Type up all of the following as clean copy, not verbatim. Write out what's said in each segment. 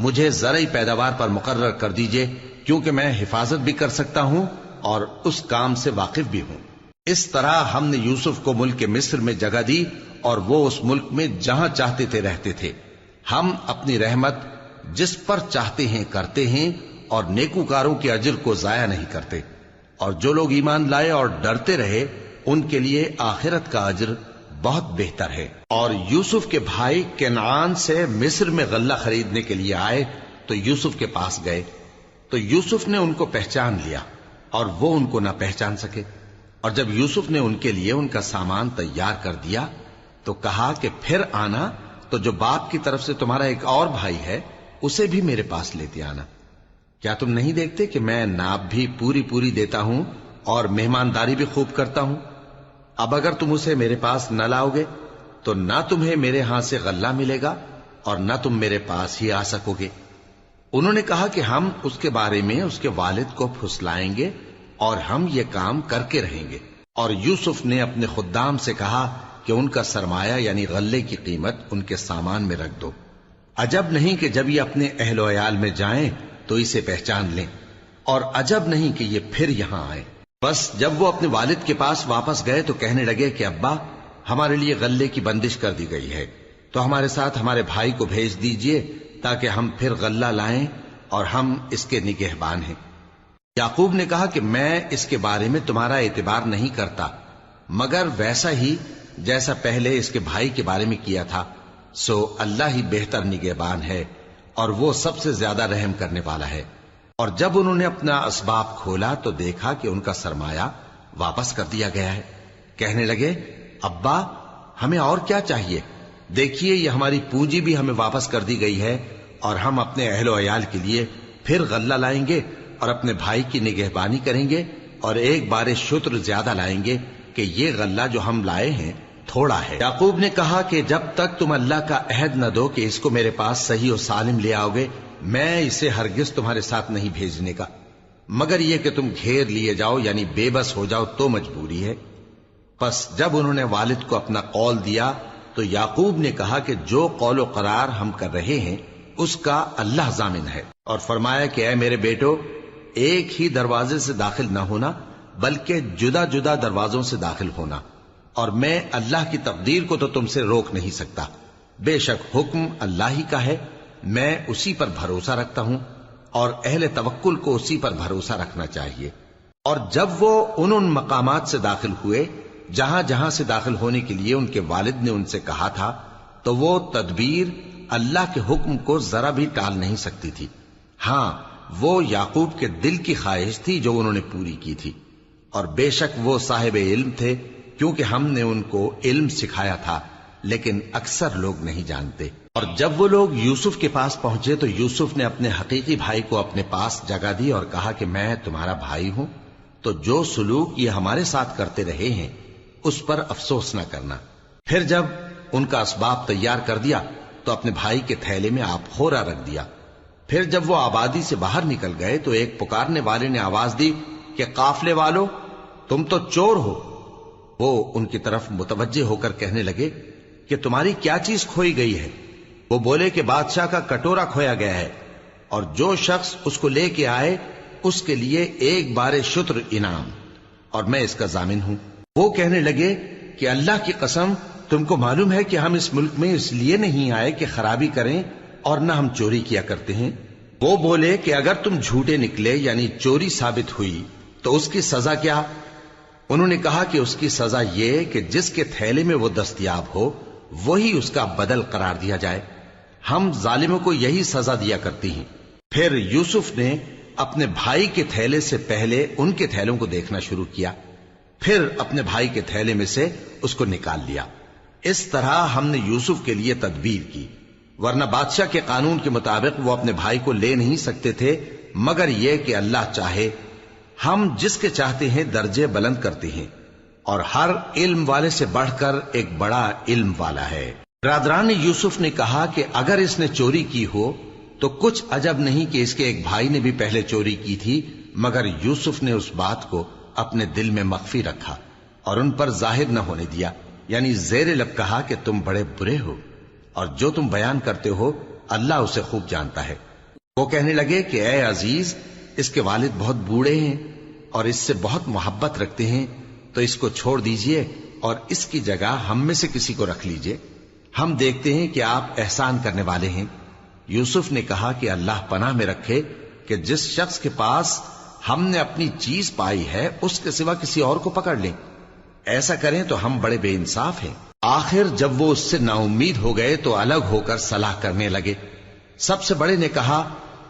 مجھے زرعی پیداوار پر مقرر کر دیجئے، کیونکہ میں حفاظت بھی کر سکتا ہوں اور اس کام سے واقف بھی ہوں۔ اس طرح ہم نے یوسف کو ملک مصر میں جگہ دی اور وہ اس ملک میں جہاں چاہتے تھے رہتے تھے۔ ہم اپنی رحمت جس پر چاہتے ہیں کرتے ہیں اور نیکوکاروں کے اجر کو ضائع نہیں کرتے، اور جو لوگ ایمان لائے اور ڈرتے رہے ان کے لیے آخرت کا اجر بہت بہتر ہے۔ اور یوسف کے بھائی کنعان سے مصر میں غلہ خریدنے کے لیے آئے تو یوسف کے پاس گئے، تو یوسف نے ان کو پہچان لیا اور وہ ان کو نہ پہچان سکے۔ اور جب یوسف نے ان کے لیے ان کا سامان تیار کر دیا تو کہا کہ پھر آنا تو جو باپ کی طرف سے تمہارا ایک اور بھائی ہے اسے بھی میرے پاس لیتے آنا۔ کیا تم نہیں دیکھتے کہ میں ناب بھی پوری دیتا ہوں اور مہمانداری بھی خوب کرتا ہوں؟ اب اگر تم اسے میرے پاس نہ لاؤ گے تو نہ تمہیں میرے ہاں سے غلہ ملے گا اور نہ تم میرے پاس ہی آ سکو گے۔ انہوں نے کہا کہ ہم اس کے بارے میں اس کے والد کو پھسلائیں گے اور ہم یہ کام کر کے رہیں گے۔ اور یوسف نے اپنے خدام سے کہا کہ ان کا سرمایہ یعنی غلے کی قیمت ان کے سامان میں رکھ دو۔ عجب نہیں کہ جب یہ اپنے اہل و عیال میں جائیں تو اسے پہچان لیں، اور عجب نہیں کہ یہ پھر یہاں آئیں۔ بس جب وہ اپنے والد کے پاس واپس گئے تو کہنے لگے کہ ابا، ہمارے لیے غلے کی بندش کر دی گئی ہے، تو ہمارے ساتھ ہمارے بھائی کو بھیج دیجئے تاکہ ہم پھر غلہ لائیں اور ہم اس کے نگہبان ہیں۔ یعقوب نے کہا کہ میں اس کے بارے میں تمہارا اعتبار نہیں کرتا، مگر ویسا ہی جیسا پہلے اس کے بھائی کے بارے میں کیا تھا، سو اللہ ہی بہتر نگہبان ہے اور وہ سب سے زیادہ رحم کرنے والا ہے۔ اور جب انہوں نے اپنا اسباب کھولا تو دیکھا کہ ان کا سرمایہ واپس کر دیا گیا ہے۔ کہنے لگے ابا، ہمیں اور کیا چاہیے؟ دیکھیے یہ ہماری پونجی بھی ہمیں واپس کر دی گئی ہے، اور ہم اپنے اہل و عیال کے لیے پھر غلہ لائیں گے اور اپنے بھائی کی نگہبانی کریں گے، اور ایک بار شتر زیادہ لائیں گے کہ یہ غلہ جو ہم لائے ہیں تھوڑا ہے۔ یعقوب نے کہا کہ جب تک تم اللہ کا عہد نہ دو کہ اس کو میرے پاس صحیح و سالم لے آؤ گے، میں اسے ہرگز تمہارے ساتھ نہیں بھیجنے کا، مگر یہ کہ تم گھیر لیے جاؤ یعنی بے بس ہو جاؤ تو مجبوری ہے۔ پس جب انہوں نے والد کو اپنا قول دیا تو یعقوب نے کہا کہ جو قول و قرار ہم کر رہے ہیں اس کا اللہ ضامن ہے، اور فرمایا کہ اے میرے بیٹو، ایک ہی دروازے سے داخل نہ ہونا بلکہ جدا جدا دروازوں سے داخل ہونا، اور میں اللہ کی تقدیر کو تو تم سے روک نہیں سکتا۔ بے شک حکم اللہ ہی کا ہے، میں اسی پر بھروسہ رکھتا ہوں، اور اہل توکل کو اسی پر بھروسہ رکھنا چاہیے۔ اور جب وہ ان مقامات سے داخل ہوئے جہاں جہاں سے داخل ہونے کے لیے ان کے والد نے ان سے کہا تھا، تو وہ تدبیر اللہ کے حکم کو ذرا بھی ٹال نہیں سکتی تھی۔ ہاں، وہ یعقوب کے دل کی خواہش تھی جو انہوں نے پوری کی تھی، اور بے شک وہ صاحب علم تھے، کیونکہ ہم نے ان کو علم سکھایا تھا، لیکن اکثر لوگ نہیں جانتے۔ اور جب وہ لوگ یوسف کے پاس پہنچے تو یوسف نے اپنے حقیقی بھائی کو اپنے پاس جگہ دی اور کہا کہ میں تمہارا بھائی ہوں، تو جو سلوک یہ ہمارے ساتھ کرتے رہے ہیں اس پر افسوس نہ کرنا۔ پھر جب ان کا اسباب تیار کر دیا تو اپنے بھائی کے تھیلے میں آپ خورا رکھ دیا۔ پھر جب وہ آبادی سے باہر نکل گئے تو ایک پکارنے والے نے آواز دی کہ قافلے والو، تم تو چور ہو۔ وہ ان کی طرف متوجہ ہو کر کہنے لگے کہ تمہاری کیا چیز کھوئی گئی ہے؟ وہ بولے کہ بادشاہ کا کٹورا کھویا گیا ہے، اور جو شخص اس کو لے کے آئے اس کے لیے ایک بار شتر انعام، اور میں اس کا ضامن ہوں۔ وہ کہنے لگے کہ اللہ کی قسم، تم کو معلوم ہے کہ ہم اس ملک میں اس لیے نہیں آئے کہ خرابی کریں اور نہ ہم چوری کیا کرتے ہیں۔ وہ بولے کہ اگر تم جھوٹے نکلے یعنی چوری ثابت ہوئی تو اس کی سزا کیا؟ انہوں نے کہا کہ اس کی سزا یہ کہ جس کے تھیلے میں وہ دستیاب ہو وہی اس کا بدل قرار دیا جائے، ہم ظالموں کو یہی سزا دیا کرتی ہیں۔ پھر یوسف نے اپنے بھائی کے تھیلے سے پہلے ان کے تھیلوں کو دیکھنا شروع کیا، پھر اپنے بھائی کے تھیلے میں سے اس کو نکال لیا۔ اس طرح ہم نے یوسف کے لیے تدبیر کی، ورنہ بادشاہ کے قانون کے مطابق وہ اپنے بھائی کو لے نہیں سکتے تھے، مگر یہ کہ اللہ چاہے۔ ہم جس کے چاہتے ہیں درجے بلند کرتے ہیں، اور ہر علم والے سے بڑھ کر ایک بڑا علم والا ہے۔ برادران یوسف نے کہا کہ اگر اس نے چوری کی ہو تو کچھ عجب نہیں کہ اس کے ایک بھائی نے بھی پہلے چوری کی تھی، مگر یوسف نے اس بات کو اپنے دل میں مخفی رکھا اور ان پر ظاہر نہ ہونے دیا، یعنی زیر لب کہا کہ تم بڑے برے ہو، اور جو تم بیان کرتے ہو اللہ اسے خوب جانتا ہے۔ وہ کہنے لگے کہ اے عزیز، اس کے والد بہت بوڑھے ہیں اور اس سے بہت محبت رکھتے ہیں، تو اس کو چھوڑ دیجئے اور اس کی جگہ ہم میں سے کسی کو رکھ لیجئے، ہم دیکھتے ہیں کہ آپ احسان کرنے والے ہیں۔ یوسف نے کہا کہ اللہ پناہ میں رکھے کہ جس شخص کے پاس ہم نے اپنی چیز پائی ہے اس کے سوا کسی اور کو پکڑ لیں، ایسا کریں تو ہم بڑے بے انصاف ہیں۔ آخر جب وہ اس سے نا امید ہو گئے تو الگ ہو کر صلاح کرنے لگے۔ سب سے بڑے نے کہا،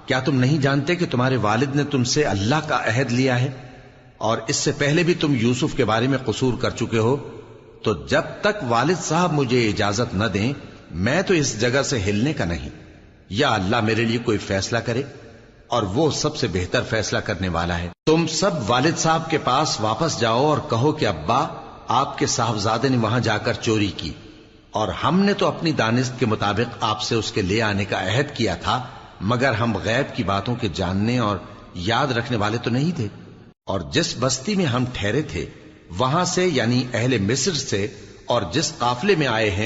کیا تم نہیں جانتے کہ تمہارے والد نے تم سے اللہ کا عہد لیا ہے اور اس سے پہلے بھی تم یوسف کے بارے میں قصور کر چکے ہو؟ تو جب تک والد صاحب مجھے اجازت نہ دیں میں تو اس جگہ سے ہلنے کا نہیں، یا اللہ میرے لیے کوئی فیصلہ کرے اور وہ سب سے بہتر فیصلہ کرنے والا ہے۔ تم سب والد صاحب کے پاس واپس جاؤ اور کہو کہ ابا، آپ کے صاحبزادے نے وہاں جا کر چوری کی اور ہم نے تو اپنی دانست کے مطابق آپ سے اس کے لے آنے کا عہد کیا تھا، مگر ہم غیب کی باتوں کے جاننے اور یاد رکھنے والے تو نہیں تھے، اور جس بستی میں ہم ٹھہرے تھے وہاں سے یعنی اہل مصر سے اور جس قافلے میں آئے ہیں